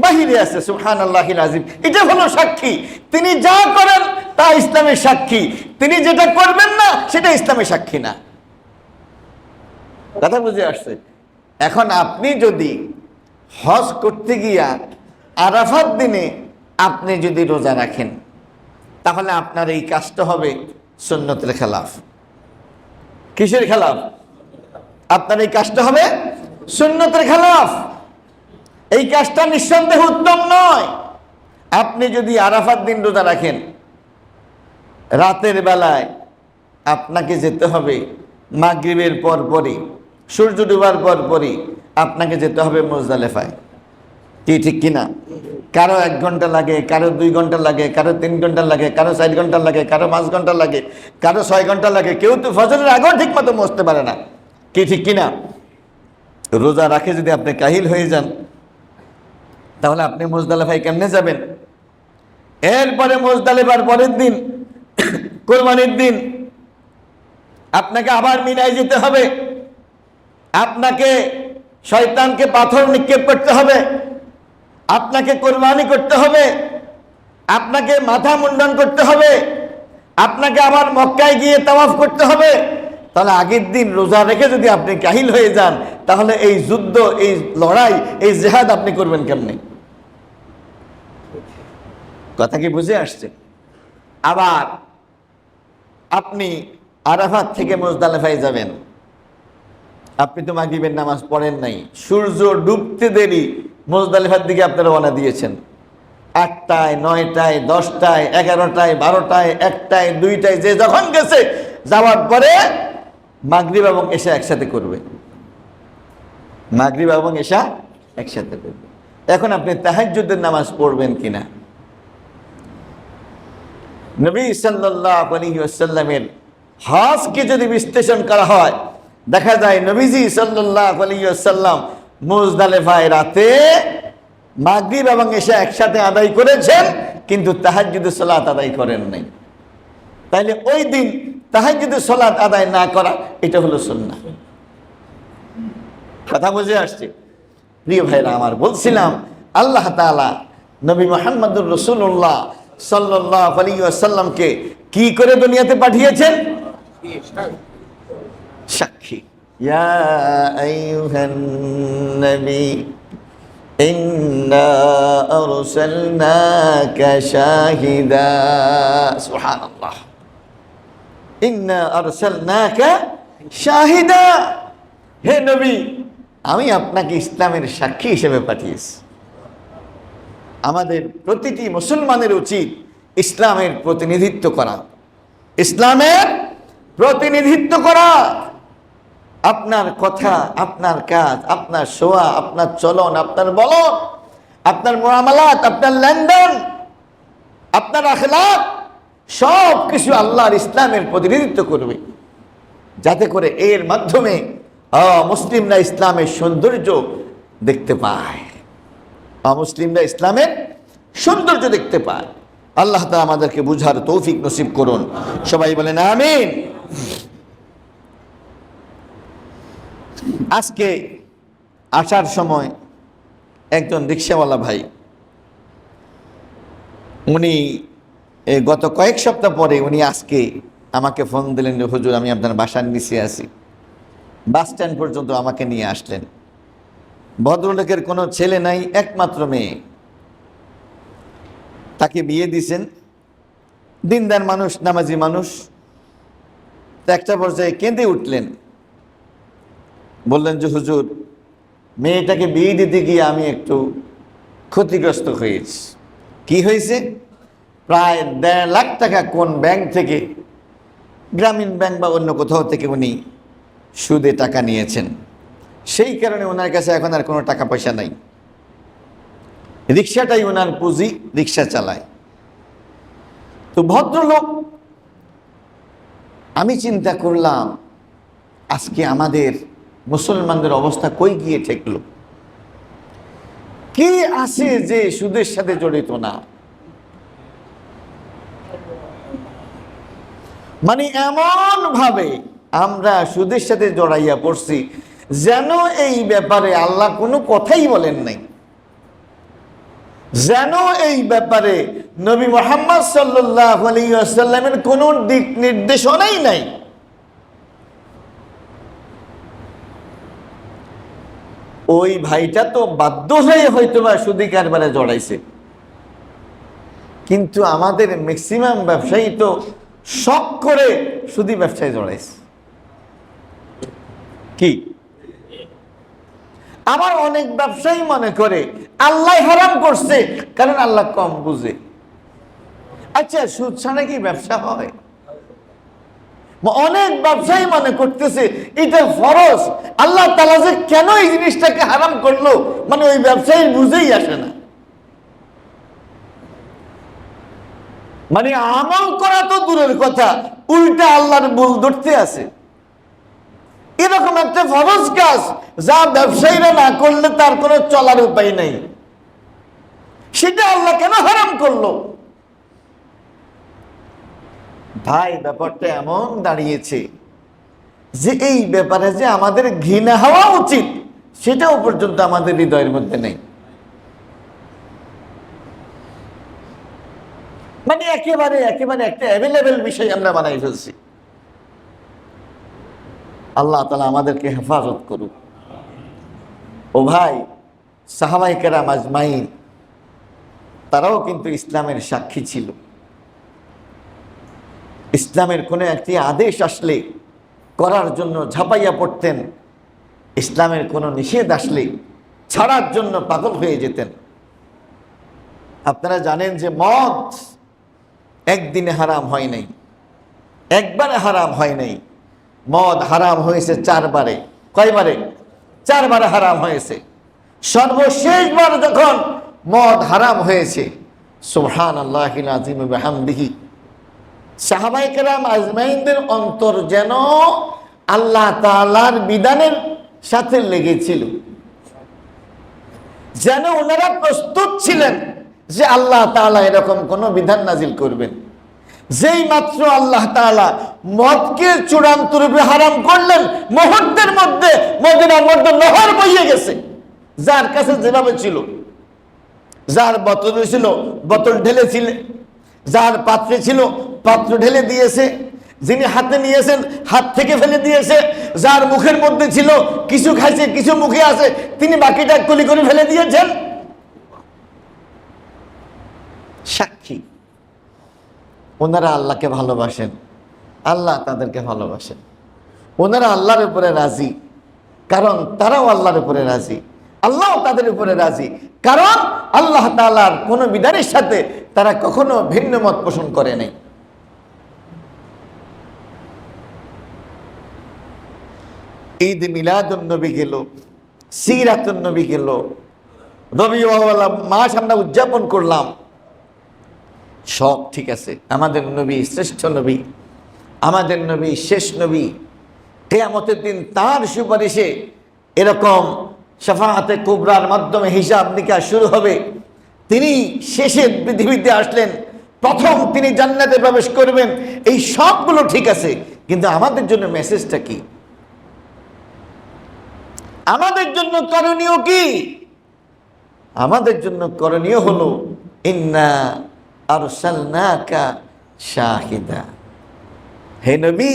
বাহিরে আছে। সুবহানাল্লাহিল আযীম। এটা হলো সাক্ষী। তিনি যা করেন তা ইসলামের সাক্ষী, তিনি যেটা করবেন না সেটা ইসলামের সাক্ষী না। কথা বুঝে আসছে? এখন আপনি যদি হজ করতে গিয়া আরাফাত দিনে আপনি যদি রোজা রাখেন, তাহলে আপনার এই কাজটা হবে সুন্নতের খেলাফ। কিসের খেলাফ? আপনার এই কাজটা হবে সুন্নতের খেলাফ। এই কাজটা নিঃসন্দেহে উত্তম নয়। আপনি যদি আরাফাত দিন রোজা রাখেন, রাতের বেলায় আপনাকে যেতে হবে মাগরিবের পরপরই, সূর্য ডুবার পরপরই আপনাকে যেতে হবে মুজদালিফায়। কি ঠিক কিনা? কারো 1 ঘন্টা লাগে, কারো 2 ঘন্টা লাগে, কারো 3 ঘন্টা লাগে, কারো 4 ঘন্টা লাগে, কারো 5 ঘন্টা লাগে, কারো 6 ঘন্টা লাগে। কেউ তো ফজরের আগেও ঠিক মতো বসতে পারে না। কি ঠিক কিনা? রোজা রাখে যদি আপনি কাহিল হয়ে যান, তাহলে আপনি মুজদালিফায় কেমনে যাবেন? এরপরে মুজদালিফার পরের দিন কোরবানির দিন আপনাকে আবার মিনায় যেতে হবে। আপনাকে শয়তানকে পাথর নিক্ষেপ করতে হবে, আপনাকে কোরবানি করতে হবে, আপনাকে মাথা মুন্ডন করতে হবে, আপনাকে আবার মক্কায় গিয়ে তাওয়াফ করতে হবে। তাহলে আগের দিন রোজা রেখে যদি আপনি কাহিল হয়ে যান, তাহলে এই যুদ্ধ, এই লড়াই, এই জিহাদ আপনি করবেন কেমনে? কথা কি বুঝে আসছে? আবার আপনি আরাফাত থেকে মুজদালিফায় যাবেন, আপনি তো মাগরিবের নামাজ পড়েন নাই, সূর্য ডুবতে দেরি মুজদালিফার দিকে আপনারা রওনা দিয়েছেন। 8টায়, 9টায়, 10টায়, 11টায়, 12টায়, 1টায়, 2টায়, যে যখন গেছে, যাওয়ার পরে মাগরিব এবং এশা একসাথে করবে। মাগরিব এবং এশা একসাথে করবে। এখন আপনি তাহাজ্জুদের নামাজ পড়বেন কিনা? নবী সাল্লাল্লাহু আলাইহি ওয়াসাল্লামের হজকে যদি বিশ্লেষণ করা হয়, দেখা যায় নবীজি সাল্লাল্লাহু আলাইহি ওয়াসাল্লাম মুজদালিফায় রাতে মাগরিব এবং এশা একসাথে আদায় করেছেন, কিন্তু তাহাজ্জুদের সালাত আদায় করেন নাই। তাইলে ওই দিন তাহাজ্জুদের সালাত আদায় না করা, এটা হলো সুন্নাহ। কথা বুঝে আসছে? প্রিয় ভাইরা আমার, বলছিলাম আল্লাহ তাআলা নবী মুহাম্মদুর রাসূলুল্লাহ সাল্লাল্লাহু আলাইহি ওয়াসাল্লামকে কি করে দুনিয়াতে পাঠিয়েছেন? সাক্ষী। ইয়া আইয়ুহান নবী ইন্না আরসালনাকা শাহিদা। সুবহানাল্লাহ। ইন্না আরসালনাকা শাহিদা। হে নবী, আমি আপনাকে ইসলামের সাক্ষী হিসেবে পাঠিয়েছি। আমাদের প্রতিটি মুসলমানের উচিত ইসলামের প্রতিনিধিত্ব করা, ইসলামের প্রতিনিধিত্ব করা। আপনার কথা, আপনার কাজ, আপনার শোয়া, আপনার চলন, আপনার বলন, আপনার মুআমালাত, আপনার লেনদেন, আপনার আখলাক, সব কিছু আল্লাহর ইসলামের প্রতিনিধিত্ব করবে, যাতে করে এর মাধ্যমে মুসলিমরা ইসলামের সৌন্দর্য দেখতে পায়, মুসলিমরা ইসলামের সৌন্দর্য দেখতে পায়। আল্লাহ তাআলা আমাদেরকে বুঝার তৌফিক নসিব করুন। সবাই বলেন আমিন। আজকে আসার সময় একজন রিকশাওয়ালা ভাই, উনি গত কয়েক সপ্তাহ পরে উনি আজকে আমাকে ফোন দিলেন, যে হুজুর আমি আপনার বাসার নিচে আছি। বাস স্ট্যান্ড পর্যন্ত আমাকে নিয়ে আসলেন। ভদ্রলোকের কোনো ছেলে নাই, একমাত্র মেয়ে। তাকে বিয়ে দিয়েছেন, দিনদার মানুষ, নামাজি মানুষ। তো একটা পর্যায়ে কেঁদে উঠলেন, বললেন যে হুজুর, মেয়েটাকে বিয়ে দিতে গিয়ে আমি একটু ক্ষতিগ্রস্ত হয়েছি। কি হয়েছে? প্রায় 1.5 লাখ টাকা কোন ব্যাংক থেকে, গ্রামীণ ব্যাংক বা অন্য কোথাও থেকে উনি সুদে টাকা নিয়েছেন। সেই কারণে ওনার কাছে এখন আর কোনো টাকা পয়সা নাই। রিক্সাটাই ওনার পুঁজি, রিক্সা চালায়। তো ভদ্রলোক, আমি চিন্তা করলাম আজকে আমাদের মুসলমানদের অবস্থা কই গিয়ে ঠেকলো? কি আছে যে সুদের সাথে জড়িত না? মানে এমন ভাবে আমরা সুদের সাথে জড়াইয়া পড়ছি, যেন এই ব্যাপারে আল্লাহ কোনো কথাই বলেন নাই। যেন এই ব্যাপারে নবী মুহাম্মদ সাল্লাল্লাহু আলাইহি ওয়াসাল্লামের কোনো দিক নির্দেশনাই নাই। ওই ভাইটা তো বাধ্য হয়ে হয়তোবা সুদি কারবারে জড়াইছে, কিন্তু আমাদের ম্যাক্সিমাম ব্যবসায়ী তো শখ করে সুদি ব্যবসায় জড়াইছে। কি আবার অনেক ব্যবসায়ী মনে করে আল্লাহ হারাম করছে, কারণ আল্লাহ কম বুঝে। আচ্ছা, সুদ ছাড়া কি ব্যবসা হয়? অনেক ব্যবসায়ী মনে করতেছে এটা ফরজ, আল্লাহ তাআলা যে কেন এই জিনিসটাকে হারাম করলো, মানে ওই ব্যবসায়ী বুঝেই আসে না। মানে আমল করা তো দূরের কথা, উল্টা আল্লাহর ভুল ধরতে আছে। এরকম একটা ফরজ কাজ যা ব্যবসায়ীরা না করলে তার কোনো চলার উপায় নেই, সেটা আল্লাহ কেন হারাম করলো? ভাই, ব্যাপারটা এমন দাঁড়িয়েছে যে এই ব্যাপারে যে আমাদের ঘৃণা হওয়া উচিত সেটাও পর্যন্ত আমাদের হৃদয়ের মধ্যে নেই। মানে একেবারে একেবারে একটা অ্যাভেলেবেল বিষয় আমরা বানাই ফেলছি। আল্লাহ তাআলা আমাদেরকে হেফাজত করুক। ও ভাই, সাহাবায়ে কেরাম আজমাইন তারাও কিন্তু ইসলামের সাক্ষী ছিল। ইসলামের কোনো একটি আদেশ আসলে করার জন্য ঝাঁপাইয়া পড়তেন, ইসলামের কোনো নিষেধ আসলে ছাড়ার জন্য পাগল হয়ে যেতেন। আপনারা জানেন যে মদ একদিনে হারাম হয় নাই, একবারে হারাম হয় নাই। মদ হারাম হয়েছে 4 বারে। কয়বারে? 4 বারে হারাম হয়েছে। সর্বশেষবার যখন মদ হারাম হয়েছে, সুবহানাল্লাহিল আযীম ওয়া বিহামদিহি, সাহাবায়ে কেরাম আজমাইনদের অন্তর যেন আল্লাহ তাআলার বিধানের সাথে লেগেছিল, যেন ওনারা প্রস্তুত ছিলেন যে আল্লাহ তাআলা এরকম কোন বিধান নাজিল করবেন। যেই মাত্র আল্লাহ তাআলা মদকে চূড়ান্ত রূপে হারাম করলেন, মুহূর্তের মধ্যে মদিনার মধ্যে নহর বইয়ে গেছে। যার কাছে যেভাবে ছিল, যার বোতলে ছিল বোতল ঢেলেছিলেন, যার পাত্রে ছিল পাত্র ঢেলে দিয়েছে, যিনি হাতে নিয়েছেন হাত থেকে ফেলে দিয়েছে, যার মুখের মধ্যে ছিল কিছু খাইছে কিছু মুখে আছে তিনি বাকিটা কুলি করে ফেলে দিয়েছেন। সাক্ষী ওনারা আল্লাহকে ভালোবাসেন, আল্লাহ তাদেরকে ভালোবাসেন। ওনারা আল্লাহর উপরে রাজি, কারণ তারাও আল্লাহর উপরে রাজি, আল্লাহ তাদের উপরে রাজি, কারণ আল্লাহ তাআলার কোন বিধানের সাথে তারা কখনো ভিন্ন মত পোষণ করে নাই। ঈদ মিলাদুন নবী গেল, সিরাতুন নবী গেল, রবিউল আউয়াল মাস আমরা উদযাপন করলাম, সব ঠিক আছে। আমাদের নবী শ্রেষ্ঠ নবী, আমাদের নবী শেষ নবী। কিয়ামতের দিন তার সুপারিশে এরকম শাফাআতে কুবরার মাধ্যমে হিসাব নিকাশ শুরু হবে। তিনি শেষে পৃথিবীতে আসলেন, প্রথম তিনি জান্নাতে প্রবেশ করবেন। এই সবগুলো ঠিক আছে, কিন্তু আমাদের জন্য মেসেজটা কি? আমাদের জন্য করণীয় কি? আমাদের জন্য করণীয় হলো ইন্না আরসালনাকা শাহিদা, হে নবী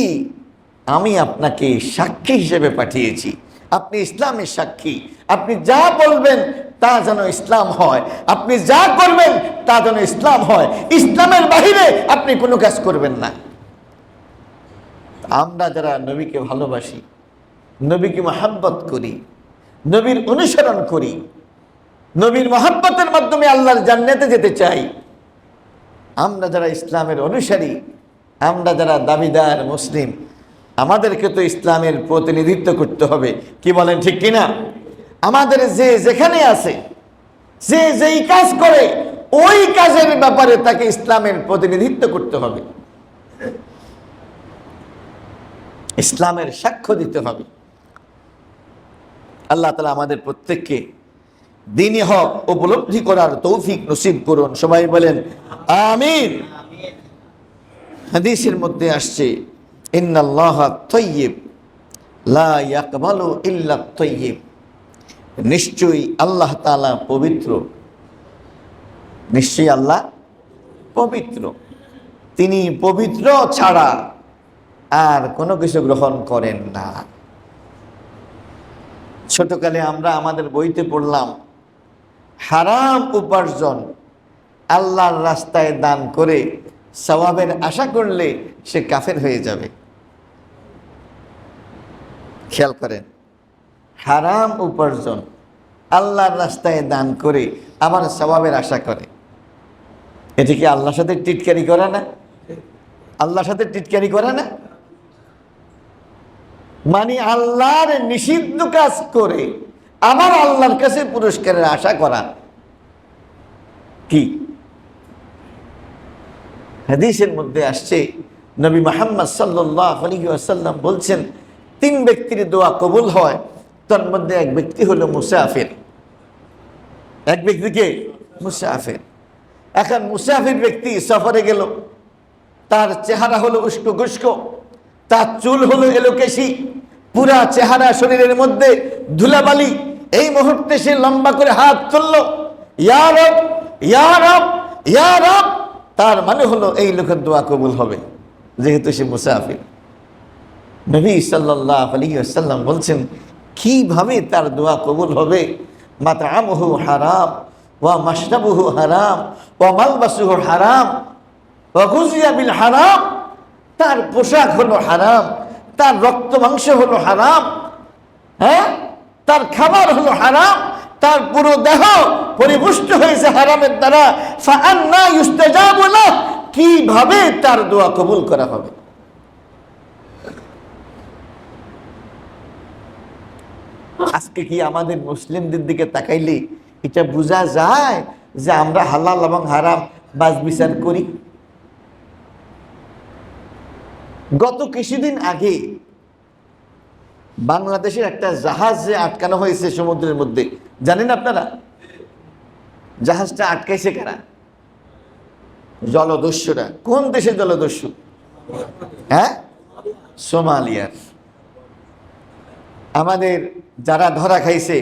আমি আপনাকে সাক্ষী হিসেবে পাঠিয়েছি। আপনি ইসলামের সাক্ষী। আপনি যা বলবেন তা যেন ইসলাম হয়, আপনি যা করবেন তা যেন ইসলাম হয়। ইসলামের বাহিরে আপনি কোনো কাজ করবেন না। আমরা যারা নবীকে ভালোবাসি, নবীকে মহব্বত করি, নবীর অনুসরণ করি, নবীর মহব্বতের মাধ্যমে আল্লাহর জান্নাতে যেতে চাই, আমরা যারা ইসলামের অনুসারী, আমরা যারা দাবিদার মুসলিম, আমাদেরকে তো ইসলামের প্রতিনিধিত্ব করতে হবে। কি বলেন, ঠিক কিনা? আমাদের যে যেখানে আছে, যে যেই কাজ করে ওই কাজের ব্যাপারে তাকে ইসলামের প্রতিনিধিত্ব করতে হবে, ইসলামের সাক্ষ্য দিতে হবে। আল্লাহ তাআলা আমাদের প্রত্যেককে দ্বীনি হক উপলব্ধি করার তৌফিক নসিব করুন। সবাই বলেন আমিন। হাদিসের মধ্যে আসছে ইন্নাল্লাহা তাইয়্যিব লা ইয়াকবালু ইল্লা তাইয়্যিব, নিশ্চয়ই আল্লাহ তাআলা পবিত্র, নিশ্চয়ই আল্লাহ পবিত্র, তিনি পবিত্র ছাড়া আর কোনো কিছু গ্রহণ করেন না। ছোটকালে আমরা আমাদের বইতে পড়লাম, হারাম উপার্জন আল্লাহর রাস্তায় দান করে সওয়াবের আশা করলে সে কাফের হয়ে যাবে। খেয়াল করেন, হারাম উপার্জন আল্লাহর রাস্তায় দান করে আবার সওয়াবের আশা করে, এটা কি আল্লাহর সাথে টিটকারি করে না? আল্লাহর সাথে টিটকারি করে না? মানে আল্লাহর নিষিদ্ধ কাজ করে আবার আল্লাহর কাছে পুরস্কারের আশা করা কি? হাদিসের মধ্যে আসছে, নবী মুহাম্মদ সাল্লাল্লাহু আলাইহি ওয়াসাল্লাম বলছেন, 3 ব্যক্তির দোয়া কবুল হয়, তার মধ্যে এক ব্যক্তি হলো মুসাফির। এক ব্যক্তিকে মুসাফির। এখন মুসাফির ব্যক্তি সফরে গেল, তার চেহারা হলো উস্কো খুস্কো, তার চুল হলো এলোকেশি, পুরা চেহারা শরীরের মধ্যে ধুলাবালি। এই মুহূর্তে সে লম্বা করে হাত তুলল, ইয়া রব, ইয়া রব, ইয়া রব। তার মানে হলো এই লোকের দোয়া কবুল হবে, যেহেতু সে মুসাফির। নবী সাল্লাল্লাহু আলাইহি ওয়াসাল্লাম বলছেন, কিভাবে তার দোয়া কবুল হবে? মাতআমুহু হারাম ওয়া মাশরাবুহু হারাম ওয়া মালবাসুহু হারাম ওয়া গুযিয়া বিল হারাম। তার পোশাক হলো হারাম, তার রক্ত মাংস হলো হারাম, হ্যাঁ, তার খাবার হলো হারাম, তার পুরো দেহ পরিপুষ্ট হয়েছে হারামের দ্বারা। ফাআন্না ইউস্তাজাবু লাহ, কিভাবে তার দোয়া কবুল করা হবে? আজকে কি আমাদের মুসলিমদের দিকে তাকাইলে এটা বোঝা যায় যে আমরা হালাল এবং হারাম বাছ বিচার করি? গত কিছুদিন আগে বাংলাদেশের একটা জাহাজ যে আটকানো হয়েছে সমুদ্রের মধ্যে, জানেন আপনারা? জাহাজটা আটকাইছে কারা? জলদস্যুরা। কোন দেশের জলদস্যু? হ্যাঁ, সোমালিয়ার। আমাদের যারা ধরা খাইছে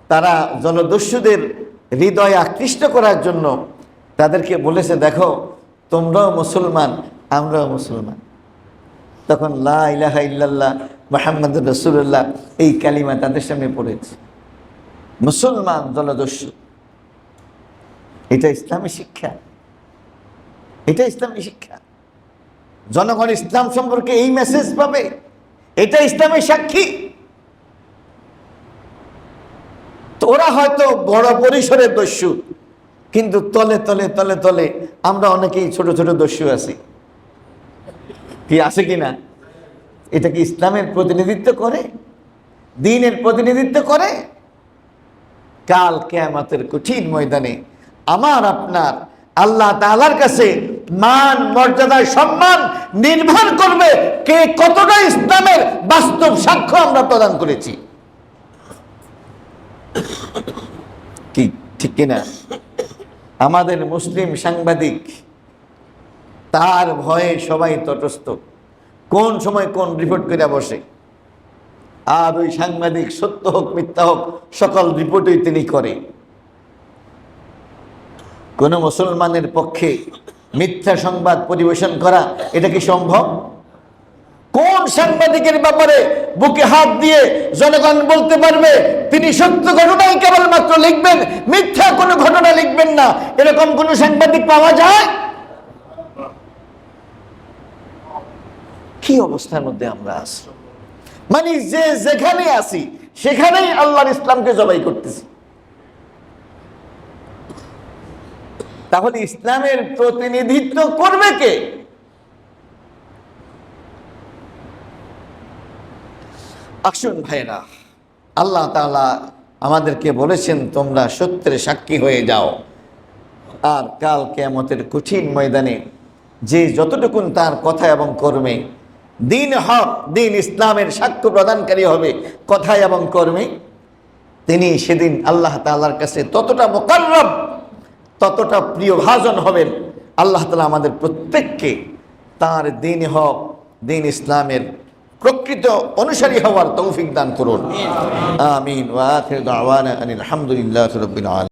তারা জলদস্যুদের হৃদয় আকৃষ্ট করার জন্য তাদেরকে বলেছে, দেখো তোমরাও মুসলমান, আমরাও মুসলমান। তখন লা ইলাহা ইল্লাল্লাহ মুহাম্মাদুর রাসূলুল্লাহ এই কালিমা তাদের সামনে পড়েছে। মুসলমান জলদস্যু। এটা ইসলামী শিক্ষা, এটা ইসলামী শিক্ষা। জনগণ ইসলাম সম্পর্কে এই মেসেজ পাবে, এটা ইসলামী সাক্ষী। তো ওরা হয়তো বড় পরিসরের দস্যু, কিন্তু তলে তলে তলে তলে আমরা অনেকেই ছোট ছোট দস্যু আছি। কি আছে কিনা? এটা কি ইসলামের প্রতিনিধিত্ব করে? দ্বীনের প্রতিনিধিত্ব করে? কাল কিয়ামতের কঠিন ময়দানে আমার আপনার আল্লাহ তাআলার কাছে মান মর্যাদা সম্মান নির্ভর করবে কে কতটা ইসলামের বাস্তব সাক্ষ্য আমরা প্রদান করেছি। কি ঠিক কিনা? আমাদের মুসলিম সাংবাদিক, তার ভয়ে সবাই তটস্থ, কোন সময় কোন রিপোর্ট করে বসে। আর ওই সাংবাদিক সত্য হোক মিথ্যা হোক সকল রিপোর্টই তিনি করে। কোন মুসলমানের পক্ষে মিথ্যা সংবাদ পরিবেশন করা এটা কি সম্ভব? কোন সাংবাদিকের ব্যাপারে বুকে হাত দিয়ে জনগণ বলতে পারবে তিনি সত্য ঘটনাই কেবলমাত্র লিখবেন, মিথ্যা কোনো ঘটনা লিখবেন না? এরকম কোন সাংবাদিক পাওয়া যায়? কি অবস্থার মধ্যে আমরা আছি? মানে যে যেখানে আছি সেখানেই আল্লাহর ইসলামকে জবাই করতেছি। তাহলে ইসলামের প্রতিনিধিত্ব করবে কে? আসুন ভাইরা, আল্লাহ তাআলা আমাদেরকে বলেছেন তোমরা সত্যের সাক্ষী হয়ে যাও। আর কাল কিয়ামতের কঠিন ময়দানে যে যতটুকুন তার কথা এবং কর্মে দিন হক, দিন ইসলামের সাক্ষ্য প্রদানকারী হবে কথায় এবং কর্মে, তিনি সেদিন আল্লাহ তাআলার কাছে ততটা মুকাররব, ততটা প্রিয় ভাজন হবেন। আল্লাহ তাআলা আমাদের প্রত্যেককে তার দিন হক, দিন ইসলামের প্রকৃত অনুসারী হওয়ার তৌফিক দান করুন। আমিন। ওয়া আখিরু দাওয়ানা আনিল হামদুলিল্লাহি রাব্বিল আলামিন।